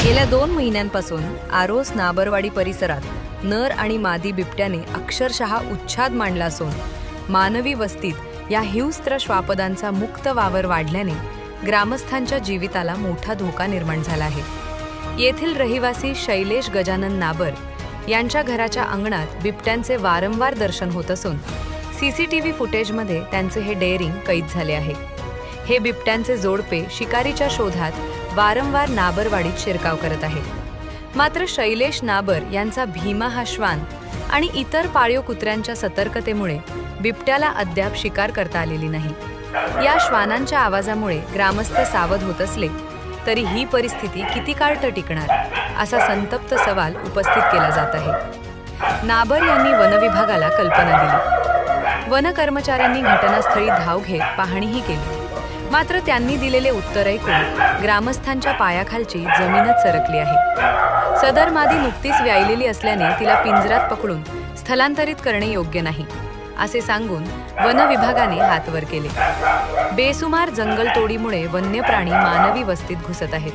गेल्या 2 महिन्यांपासून आरोस नाबरवाडी परिसरात नर आणि मादी बिबट्याने अक्षरशः उच्छाद मांडला असून मानवी वस्तीत या हिंस्त्र श्वापदांचा मुक्त वावर वाढल्याने ग्रामस्थांच्या जीविताला मोठा धोका निर्माण झाला आहे। येथील रहिवासी शैलेश गजानन नाबर यांच्या घराच्या अंगणात बिबट्यांचे वारंवार दर्शन होत असून सीसीटीव्ही फुटेजमध्ये त्यांचे हे डेअरिंग कैद झाले आहे। हे बिबट्यांचे जोडपे शिकारीच्या शोधात वारंवार नाबरवाडीत शिरकाव करत आहे। मात्र शैलेश नाबर यांचा भीमा हा श्वान आणि इतर पाळीव कुत्र्यांच्या सतर्कतेमुळे बिबट्याला अद्याप शिकार करता आलेली नाही। या श्वानांच्या आवाजामुळे ग्रामस्थ सावध होत असले तरी ही परिस्थिती किती काळ टिकणार असा संतप्त सवाल उपस्थित केला जात आहे। नाबर यांनी वनविभागाला कल्पना दिली। वन कर्मचाऱ्यांनी घटनास्थळी धाव घेत पाहणीही केली, मात्र त्यांनी दिलेले उत्तर ऐकून ग्रामस्थांच्या पायाखालची जमीनच सरकली आहे। सदर मादी नुकतीच व्यायलेली असल्याने तिला पिंजरात पकडून स्थलांतरित करणे योग्य नाही असे सांगून वन विभागाने हात वर केले। बेसुमार जंगलतोडीमुळे वन्य प्राणी मानवी वस्तीत घुसत आहेत।